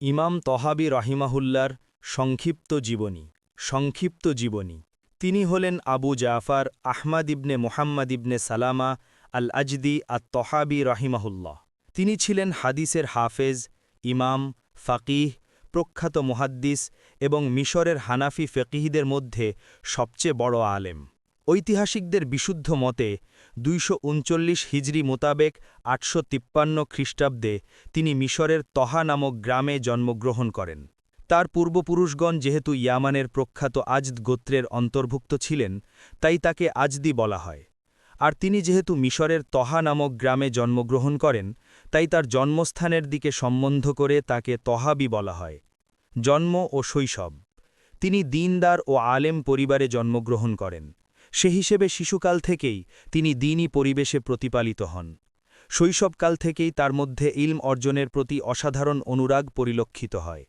ইমাম তহাবী রহিমাহুল্লার সংক্ষিপ্ত জীবনী তিনি হলেন আবু জাফর আহমদ ইবনে মুহাম্মদ ইবনে সালামা আল আজদি তহাবী রহিমাহুল্লাহ। তিনি ছিলেন হাদিসের হাফেজ, ইমাম, ফাকিহ, প্রখ্যাত মুহাদ্দিস এবং মিশরের হানাফি ফেকিহদের মধ্যে সবচেয়ে বড় আলেম। ঐতিহাসিকদের বিশুদ্ধ মতে ২৩৯ হিজরি মোতাবেক ৮৫৩ খ্রিস্টাব্দে তিনি মিশরের তহা নামক গ্রামে জন্মগ্রহণ করেন। তার পূর্বপুরুষগণ যেহেতু ইয়ামানের প্রখ্যাত আজদ গোত্রের অন্তর্ভুক্ত ছিলেন, তাই তাকে আজদি বলা হয়। আর তিনি যেহেতু মিশরের তহা নামক গ্রামে জন্মগ্রহণ করেন, তাই তার জন্মস্থানের দিকে সম্বন্ধ করে তাকে তহাবি বলা হয়। জন্ম ও শৈশব তিনি দীনদার ও আলেম পরিবারে জন্মগ্রহণ করেন। সে হিসেবে শিশুকাল থেকেই তিনি দ্বীনি পরিবেশে প্রতিপালিত হন। শৈশবকাল থেকেই তার মধ্যে ইলম অর্জনের প্রতি অসাধারণ অনুরাগ পরিলক্ষিত হয়।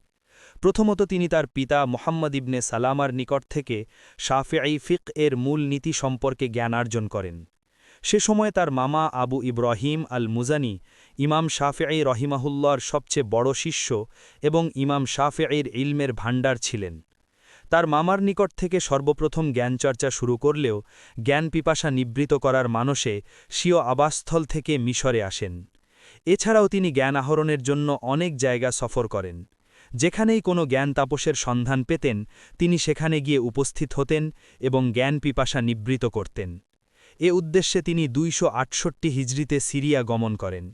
প্রথমত তিনি তার পিতা মুহাম্মদ ইবনে সালামার নিকট থেকে শাফিঈ ফিকহ এর মূল নীতি সম্পর্কে জ্ঞানার্জন করেন। সে সময় তার মামা আবু ইব্রাহিম আল মুজানি ইমাম শাফিঈ রহিমাহুল্লাহর সবচেয়ে বড় শিষ্য এবং ইমাম শাফিঈর ইলমের ভাণ্ডার ছিলেন। তার মামার নিকট থেকে সর্বপ্রথম জ্ঞানচর্চা শুরু করলেও জ্ঞান পিপাসা নিবৃত করার মানসে স্বীয় আবাসস্থল থেকে মিশরে আসেন। এছাড়াও তিনি জ্ঞান আহরণের জন্য অনেক জায়গা সফর করেন। যেখানেই কোনো জ্ঞান তাপসের সন্ধান পেতেন, তিনি সেখানে গিয়ে উপস্থিত হতেন এবং জ্ঞান পিপাসা নিবৃত করতেন। এ উদ্দেশ্যে তিনি ২৬৮ হিজরিতে সিরিয়া গমন করেন।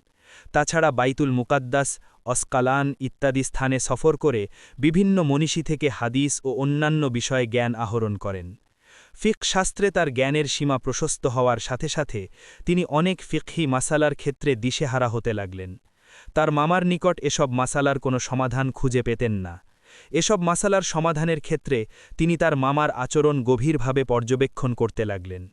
তাছাড়া বাইতুল মুকাদ্দাস, অস্কালান ইত্যাদি স্থানে সফর করে বিভিন্ন মনীষী থেকে হাদিস ও অন্যান্য বিষয়ে জ্ঞান আহরণ করেন। ফিকহ শাস্ত্রে তার জ্ঞানের সীমা প্রশস্ত হওয়ার সাথে সাথে তিনি অনেক ফিকহি মাসালার ক্ষেত্রে দিশেহারা হতে লাগলেন। তার মামার নিকট এসব মাসালার কোনো সমাধান খুঁজে পেতেন না। এসব মাসালার সমাধানের ক্ষেত্রে তিনি তার মামার আচরণ গভীরভাবে পর্যবেক্ষণ করতে লাগলেন।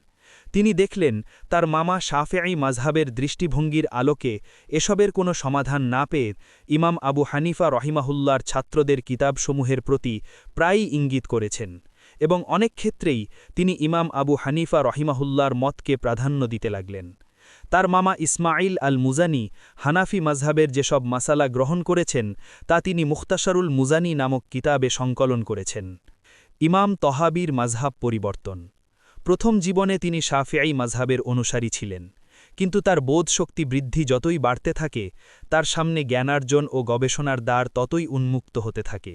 তিনি দেখলেন তার মামা শাফেঈ মাজহাবের দৃষ্টিভঙ্গির আলোকে এসবের কোনো সমাধান না পেয়ে ইমাম আবু হানিফা রহিমাহুল্লার ছাত্রদের কিতাবসমূহের প্রতি প্রায়ই ইঙ্গিত করেছেন এবং অনেক ক্ষেত্রেই তিনি ইমাম আবু হানিফা রহিমাহুল্লার মতকে প্রাধান্য দিতে লাগলেন। তার মামা ইসমাইল আল মুজানি হানাফি মাজহাবের যেসব মাসালা গ্রহণ করেছেন তা তিনি মুখতাসারুল মুজানি নামক কিতাবে সংকলন করেছেন। ইমাম তহাবীর মাজহাব পরিবর্তন প্রথম জীবনে তিনি শাফিঈ মাজহাবের অনুসারী ছিলেন, কিন্তু তার বোধশক্তি বৃদ্ধি যতই বাড়তে থাকে তার সামনে জ্ঞানার্জন ও গবেষণার দ্বার ততই উন্মুক্ত হতে থাকে।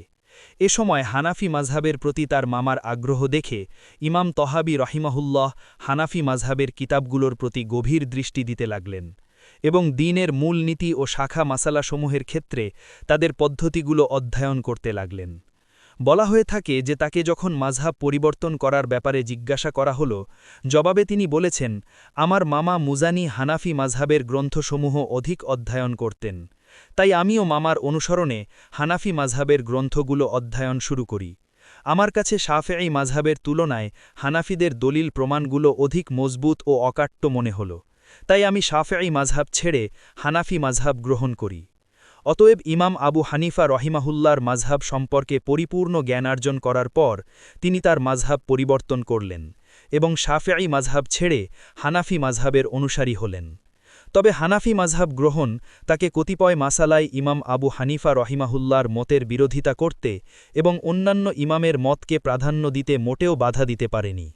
এ সময় হানাফি মাজহাবের প্রতি তার মামার আগ্রহ দেখে ইমাম তহাবী রহিমাহুল্লাহ হানাফি মাজহাবের কিতাবগুলোর প্রতি গভীর দৃষ্টি দিতে লাগলেন এবং দ্বীনের মূল নীতি ও শাখা মাসালাসমূহের ক্ষেত্রে তাদের পদ্ধতিগুলো অধ্যয়ন করতে লাগলেন। বলা হয়ে থাকে যে তাকে যখন মাজহাব পরিবর্তন করার ব্যাপারে জিজ্ঞাসা করা হল, জবাবে তিনি বলেছেন, আমার মামা মুজানি হানাফি মাজহাবের গ্রন্থসমূহ অধিক অধ্যয়ন করতেন, তাই আমিও মামার অনুসরণে হানাফি মাজহাবের গ্রন্থগুলো অধ্যয়ন শুরু করি। আমার কাছে শাফেঈ মাজহাবের তুলনায় হানাফিদের দলিল প্রমাণগুলো অধিক মজবুত ও অকাট্য মনে হল, তাই আমি শাফেঈ মাজহাব ছেড়ে হানাফি মাজহাব গ্রহণ করি। অতএব ইমাম আবু হানিফা রহিমাহুল্লার মাজহাব সম্পর্কে পরিপূর্ণ জ্ঞানার্জন করার পর তিনি তার মাজহাব পরিবর্তন করলেন এবং শাফেঈ মাজহাব ছেড়ে হানাফি মাজহাবের অনুসারী হলেন। তবে হানাফি মাজহাব গ্রহণ তাকে কতিপয় মাসালায় ইমাম আবু হানিফা রহিমাহুল্লার মতের বিরোধিতা করতে এবং অন্যান্য ইমামের মতকে প্রাধান্য দিতে মোটেও বাধা দিতে পারেনি।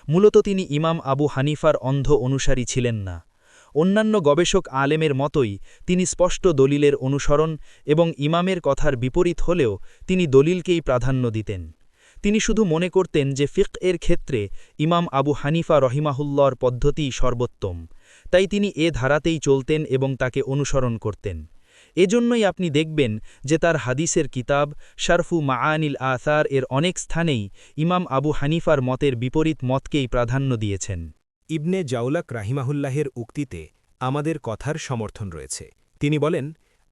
মূলত তিনি ইমাম আবু হানিফার অন্ধ অনুসারী ছিলেন না। অন্যান্য গবেষক আলেমের মতোই তিনি স্পষ্ট দলিলের অনুসরণ এবং ইমামের কথার বিপরীত হলেও তিনি দলিলকেই প্রাধান্য দিতেন। তিনি শুধু মনে করতেন যে ফিকহ এর ক্ষেত্রে ইমাম আবু হানিফা রহিমাহুল্লাহর পদ্ধতিই সর্বোত্তম, তাই তিনি এ ধারাতেই চলতেন এবং তাকে অনুসরণ করতেন। এজন্যই আপনি দেখবেন যে তার হাদিসের কিতাব শারফু মাআনিল আসার এর অনেক স্থানেই ইমাম আবু হানিফার মতের বিপরীত মতকেই প্রাধান্য দিয়েছেন। ইবনে জাউলাক রাহিমাহুল্লাহের উক্তিতে আমাদের কথার সমর্থন রয়েছে। তিনি বলেন,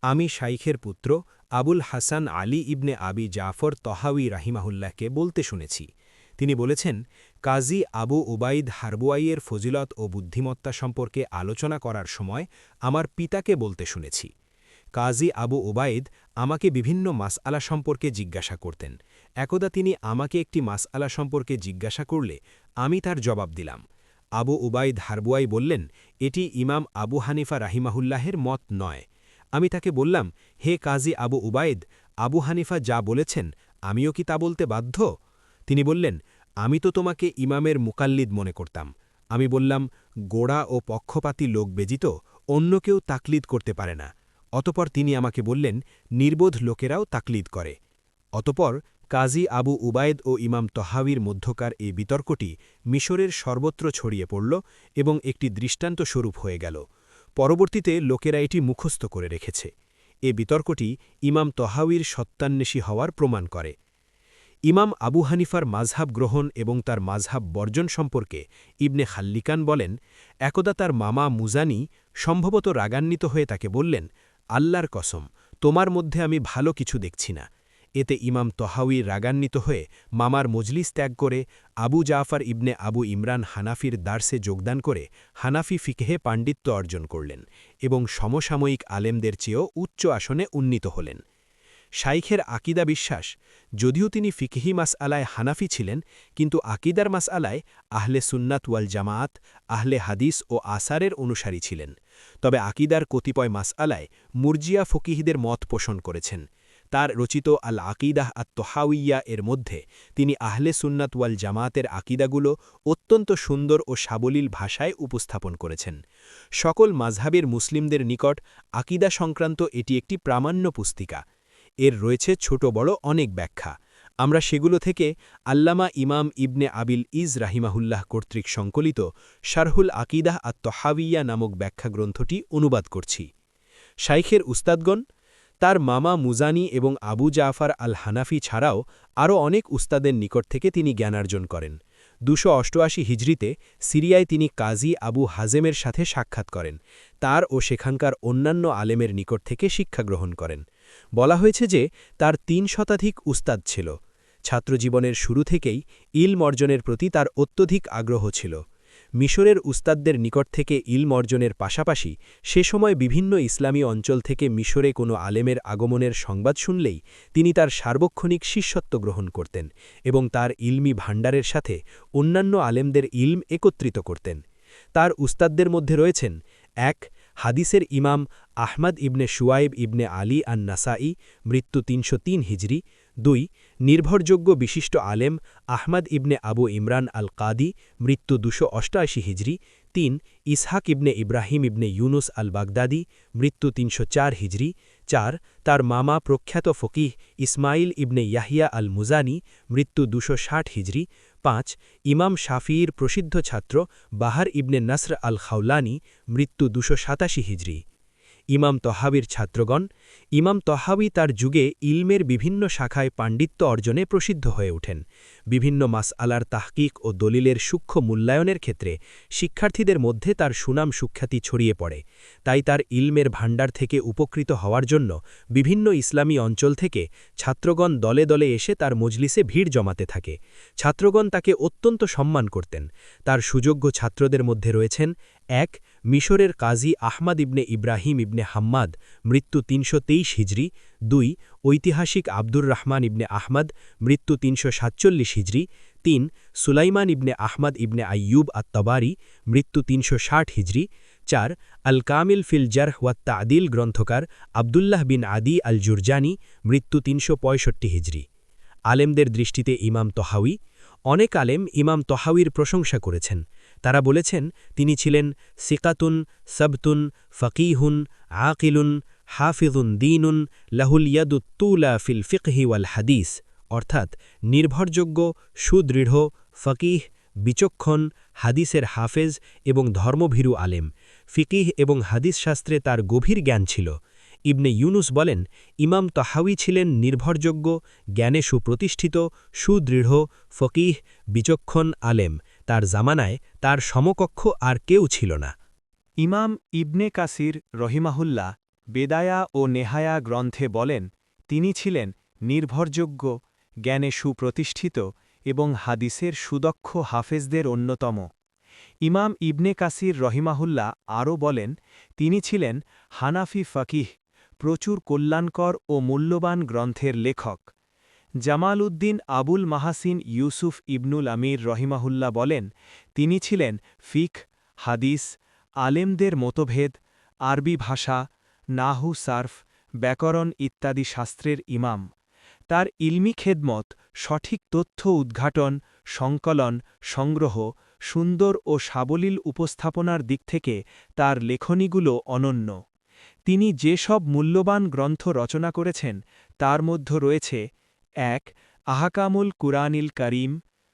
আমি শাইখের পুত্র আবুল হাসান আলী ইবনে আবি জাফর তহাউই রাহিমাহুল্লাহকে বলতে শুনেছি। তিনি বলেছেন, কাজী আবু উবাইদ হারবুয়াইয়ের ফজিলত ও বুদ্ধিমত্তা সম্পর্কে আলোচনা করার সময় আমার পিতাকে বলতে শুনেছি। কাজী আবু উবাইদ আমাকে বিভিন্ন মাসআলা সম্পর্কে জিজ্ঞাসা করতেন। একদা তিনি আমাকে একটি মাসআলা সম্পর্কে জিজ্ঞাসা করলে আমি তার জবাব দিলাম। আবু উবাইদ হারবুয়াই বললেন, এটি ইমাম আবু হানিফা রাহিমাহুল্লাহের মত নয়। আমি তাকে বললাম, হে কাজী আবু উবাইদ, আবু হানিফা যা বলেছেন আমিও কি তা বলতে বাধ্য? তিনি বললেন, আমি তো তোমাকে ইমামের মুকাল্লিদ মনে করতাম। আমি বললাম, গোড়া ও পক্ষপাতী লোক ব্যতীত অন্য কেউ তাকলিদ করতে পারে না। অতপর তিনি আমাকে বললেন, নির্বোধ লোকেরাও তাকলিদ করে। অতপর কাজী আবু উবায়েদ ও ইমাম তহাবির মধ্যকার এই বিতর্কটি মিশরের সর্বত্র ছড়িয়ে পড়ল এবং একটি দৃষ্টান্তস্বরূপ হয়ে গেল। পরবর্তীতে লোকেরা এটি মুখস্থ করে রেখেছে। এ বিতর্কটি ইমাম তহাবির সত্যান্বেষী হওয়ার প্রমাণ করে। ইমাম আবু হানিফার মাযহাব গ্রহণ এবং তার মাযহাব বর্জন সম্পর্কে ইবনে খাল্লিকান বলেন, একদা তার মামা মুজানি সম্ভবত রাগান্বিত হয়ে তাকে বললেন, আল্লাহর কসম, তোমার মধ্যে আমি ভালো কিছু দেখছি না। এতে ইমাম তহাউই রাগান্বিত হয়ে মামার মজলিস ত্যাগ করে আবু জাফর ইবনে আবু ইমরান হানাফির দার্সে যোগদান করে হানাফি ফিকহে পাণ্ডিত্য অর্জন করলেন এবং সমসাময়িক আলেমদের চেয়েও উচ্চ আসনে উন্নীত হলেন। শাইখের আকিদা বিশ্বাস, যদিও তিনি ফিকহি মাসআলায় হানাফি ছিলেন, কিন্তু আকিদার মাসআলায় আহলে সুন্নাত ওয়াল জামাআত, আহলে হাদিস ও আসারের অনুসারী ছিলেন। তবে আকিদার কতিপয় মাসআলায় মুরজিয়া ফকিহদের মত পোষণ করেছেন। তার রচিত আল আকিদাহ আত-তহাউইয়া এর মধ্যে তিনি আহলে সুন্নাত ওয়াল জামায়াতের আকিদাগুলো অত্যন্ত সুন্দর ও সাবলীল ভাষায় উপস্থাপন করেছেন। সকল মাযহাবের মুসলিমদের নিকট আকিদা সংক্রান্ত এটি একটি প্রামাণ্য পুস্তিকা। এর রয়েছে ছোট বড় অনেক ব্যাখ্যা। আমরা সেগুলো থেকে আল্লামা ইমাম ইবনে আবিল ইজ রাহিমাহুল্লাহ কর্তৃক সংকলিত শারহুল আকিদাহ আত-তহাউইয়া নামক ব্যাখ্যা গ্রন্থটি অনুবাদ করছি। শাইখের উস্তাদগণ, তার মামা মুজানি এবং আবু জাফর আল হানাফি ছাড়াও আরও অনেক উস্তাদের নিকট থেকে তিনি জ্ঞানার্জন করেন। 288 হিজরিতে সিরিয়ায় তিনি কাজী আবু হাজেমের সাথে সাক্ষাৎ করেন। তার ও সেখানকার অন্যান্য আলেমের নিকট থেকে শিক্ষা গ্রহণ করেন। বলা হয়েছে যে তার 3 শতাধিক উস্তাদ ছিল। ছাত্রজীবনের শুরু থেকেই ইলম অর্জনের প্রতি তার অত্যধিক আগ্রহ ছিল। মিশরের উস্তাদদের নিকট থেকে ইলম অর্জনের পাশাপাশি সে সময় বিভিন্ন ইসলামী অঞ্চল থেকে মিশরে কোনো আলেমের আগমনের সংবাদ শুনলেই তিনি তার সার্বক্ষণিক শিষ্যত্ব গ্রহণ করতেন এবং তার ইলমি ভাণ্ডারের সাথে অন্যান্য আলেমদের ইলম একত্রিত করতেন। তার উস্তাদদের মধ্যে রয়েছেন 1 হাদিসের ইমাম আহমদ ইবনে শুয়াইব ইবনে আলী আন নাসাই, মৃত্যু 303 হিজরি। 2 নির্ভরযোগ্য বিশিষ্ট আলেম আহমদ ইবনে আবু ইমরান আল কাদি, মৃত্যু 288 হিজরি। 3 ইসহাক ইবনে ইব্রাহিম ইবনে ইউনুস আল বাগদাদি, মৃত্যু 304 হিজরি। 4 তার মামা প্রখ্যাত ফকিহ ইসমাইল ইবনে ইয়াহিয়া আল মুজানি, মৃত্যু 260 হিজরি। 5 ইমাম শাফিঈর প্রসিদ্ধ ছাত্র বাহার ইবনে নসর আল খাওলানি, মৃত্যু 287 হিজরি। ইমাম তহাবির ছাত্রগণ, ইমাম তহাবি তার যুগে ইলমের বিভিন্ন শাখায় পাণ্ডিত্য অর্জনে প্রসিদ্ধ হয়ে ওঠেন। বিভিন্ন মাসআলার তাহকিক ও দলিলের সূক্ষ্ম মূল্যায়নের ক্ষেত্রে শিক্ষার্থীদের মধ্যে তার সুনাম সুখ্যাতি ছড়িয়ে পড়ে। তাই তার ইলমের ভাণ্ডার থেকে উপকৃত হওয়ার জন্য বিভিন্ন ইসলামী অঞ্চল থেকে ছাত্রগণ দলে দলে এসে তার মজলিসে ভিড় জমাতে থাকে। ছাত্রগণ তাকে অত্যন্ত সম্মান করতেন। তার সুযোগ্য ছাত্রদের মধ্যে রয়েছেন 1 মিশরের কাজী আহমদ ইবনে ইব্রাহিম ইবনে হাম্মাদ, মৃত্যু 323 হিজরি। 2 ঐতিহাসিক আব্দুর রহমান ইবনে আহমদ, মৃত্যু 347 হিজরি। 3 সুলাইমান ইবনে আহমদ ইবনে আইয়ুব আত-তবারি, মৃত্যু 360 হিজরি। 4 আল কামিল ফিল জারহ ওয়াত তা'দিল গ্রন্থকার আবদুল্লাহ বিন আদি আল জুরজানি, মৃত্যু 365 হিজরি। আলেমদের দৃষ্টিতে ইমাম তহাউই, অনেক আলেম ইমাম তহাউইর প্রশংসা করেছেন। তারা বলেছেন তিনি ছিলেন সিকাতুন সাবতুন ফকিহুন আকিলুন হাফিজুন দীনুন লাহুল ইয়াদুত তুলা ফিল ফিকহি ওয়াল হাদিস, অর্থাৎ নির্ভরযোগ্য, সুদৃঢ়, ফকিহ, বিচক্ষণ, হাদিসের হাফেজ এবং ধর্মভীরু আলেম। ফিকিহ এবং হাদিস শাস্ত্রে তার গভীর জ্ঞান ছিল। ইবনে ইউনুস বলেন, ইমাম তহাউই ছিলেন নির্ভরযোগ্য, জ্ঞানে সুপ্রতিষ্ঠিত, সুদৃঢ়, ফকিহ, বিচক্ষণ আলেম। তার জামানায় তার সমকক্ষ আর কেউ ছিল না। ইমাম ইবনে কাসির রহিমাহুল্লাহ বেদায়া ও নেহায়া গ্রন্থে বলেন, তিনি ছিলেন নির্ভরযোগ্য, জ্ঞানে সুপ্রতিষ্ঠিত এবং হাদিসের সুদক্ষ হাফেজদের অন্যতম। ইমাম ইবনে কাসির রহিমাহুল্লাহ আরও বলেন, তিনি ছিলেন হানাফি ফকিহ, প্রচুর কল্যাণকর ও মূল্যবান গ্রন্থের লেখক। জামাল উদ্দিন আবুল মাহাসিন ইউসুফ ইবনুল আমির রহিমাহুল্লাহ বলেন, তিনি ছিলেন ফিকহ, হাদিস, আলেমদের মতভেদ, আরবি ভাষা, নাহু সার্ফ, ব্যাকরণ ইত্যাদি শাস্ত্রের ইমাম তার ইলমি খেদমত সঠিক তথ্য উদ্ঘাটন সংকলন সংগ্রহ সুন্দর ও সাবলীল উপস্থাপনার দিক থেকে তার লেখনীগুলো অনন্য তিনি যেসব মূল্যবান গ্রন্থ রচনা করেছেন তার মধ্যে রয়েছে ১ আহকামুল কুরআনিল করিম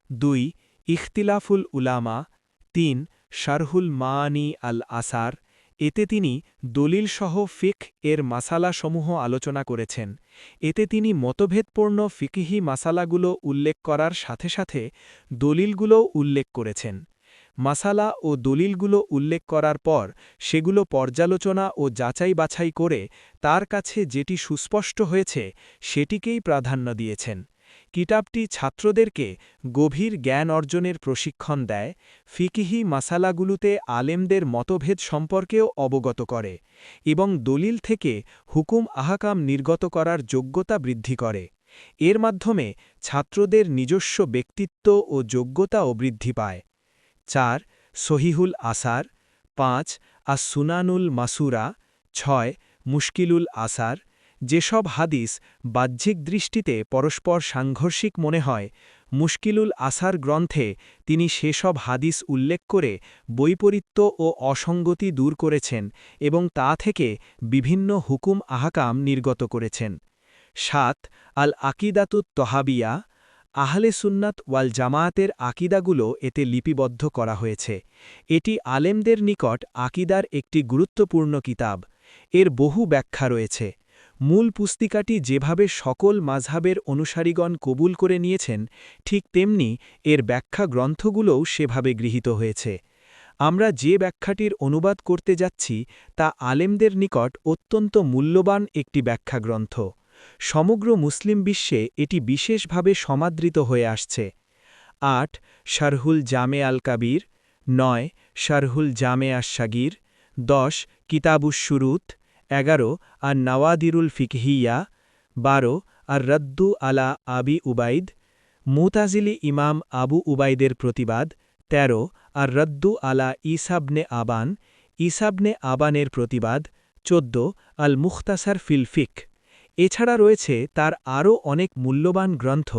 ২ ইখতিলাফুল উলামা ৩ শারহুল মাআনি আল আসার এতে তিনি দলিলসহ ফিকহ এর মাসালাসমূহ আলোচনা করেছেন এতে তিনি মতভেদপূর্ণ ফিকহি মাসালাগুলো উল্লেখ করার সাথে সাথে দলিলগুলোও উল্লেখ করেছেন মাসালা ও দলিলগুলো উল্লেখ করার পর সেগুলো পর্যালোচনা ও যাচাই বাছাই করে তার কাছে যেটি সুস্পষ্ট হয়েছে সেটিকেই প্রাধান্য দিয়েছেন কিতাবটি ছাত্রদেরকে গভীর জ্ঞান অর্জনের প্রশিক্ষণ দেয় ফিকিহি মাসালাগুলোতে আলেমদের মতভেদ সম্পর্কেও অবগত করে এবং দলিল থেকে হুকুম আহকাম নির্গত করার যোগ্যতা বৃদ্ধি করে এর মাধ্যমে ছাত্রদের নিজস্ব ব্যক্তিত্ব ও যোগ্যতাও বৃদ্ধি পায় ৪ সহিহুল আসার ৫ আস সুনানুল মাসুরা ৬ মুশকিলুল আসার যেসব হাদিস বাহ্যিক দৃষ্টিতে পরস্পর সাংঘর্ষিক মনে হয় মুশকিলুল আসার গ্রন্থে তিনি সেসব হাদিস উল্লেখ করে বৈপরীত্য ও অসঙ্গতি দূর করেছেন এবং তা থেকে বিভিন্ন হুকুম আহকাম নির্গত করেছেন ৭ আল আকিদাতুত তহাবিয়া আহলে সুন্নাত ওয়াল জামায়াতের আকিদাগুলো এতে লিপিবদ্ধ করা হয়েছে এটি আলেমদের নিকট আকিদার একটি গুরুত্বপূর্ণ কিতাব এর বহু ব্যাখ্যা রয়েছে মূল পুস্তিকাটি যেভাবে সকল মাযহাবের অনুসারীগণ কবুল করে নিয়েছেন ঠিক তেমনি এর ব্যাখ্যা গ্রন্থগুলোও সেভাবে গৃহীত হয়েছে আমরা যে ব্যাখ্যাটির অনুবাদ করতে যাচ্ছি তা আলেমদের নিকট অত্যন্ত মূল্যবান একটি ব্যাখ্যা গ্রন্থ সমগ্র মুসলিম বিশ্বে এটি বিশেষভাবে সমাদৃত হয়ে আসছে ৮ শারহুল জামে আল কাবির ৯ শারহুল জামে আশ শাগির ১০ কিতাবুশ শুরুত ১১ আর নওয়াদিরুল ফিকহিয়া ১২ আর রদ্দু আলা আবি উবাইদ মুতাজিলি ইমাম আবু উবাইদের প্রতিবাদ ১৩ আর রদ্দু আলা ইসাবনে আবান ইসাবনে আবানের প্রতিবাদ ১৪ আল মুখতাসার ফিল ফিক এছাড়া রয়েছে তার আরও অনেক মূল্যবান গ্রন্থ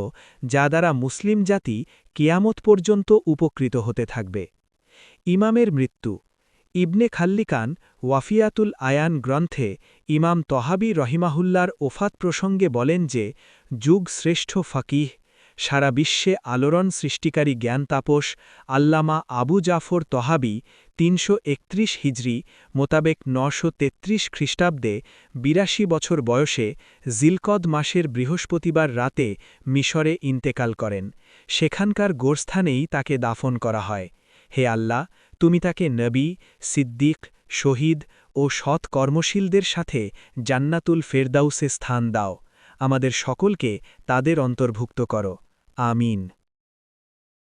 যা দ্বারা মুসলিম জাতি কিয়ামত পর্যন্ত উপকৃত হতে থাকবে ইমামের মৃত্যু ইবনে খাল্লিকান ওয়াফিয়াতুল আয়ান গ্রন্থে ইমাম তহাবি রহিমাহুল্লার ওফাত প্রসঙ্গে বলেন যে যুগ শ্রেষ্ঠ ফাকিহ সারা বিশ্বে আলোড়ন সৃষ্টিকারী জ্ঞান তাপস আল্লামা আবু জাফর তহাবি ৩৩১ হিজরি মোতাবেক ৯৩৩ খ্রিস্টাব্দে ৮২ বছর বয়সে জিলকদ মাসের বৃহস্পতিবার রাতে মিশরে ইন্তেকাল করেন সেখানকার গোরস্থানেই তাকে দাফন করা হয় হে আল্লাহ তুমি তাকে নবী সিদ্দিক শহীদ ও সৎ কর্মশীলদের সাথে জান্নাতুল ফেরদাউসে স্থান দাও আমাদের সকলকে তাদের অন্তর্ভুক্ত করো আমিন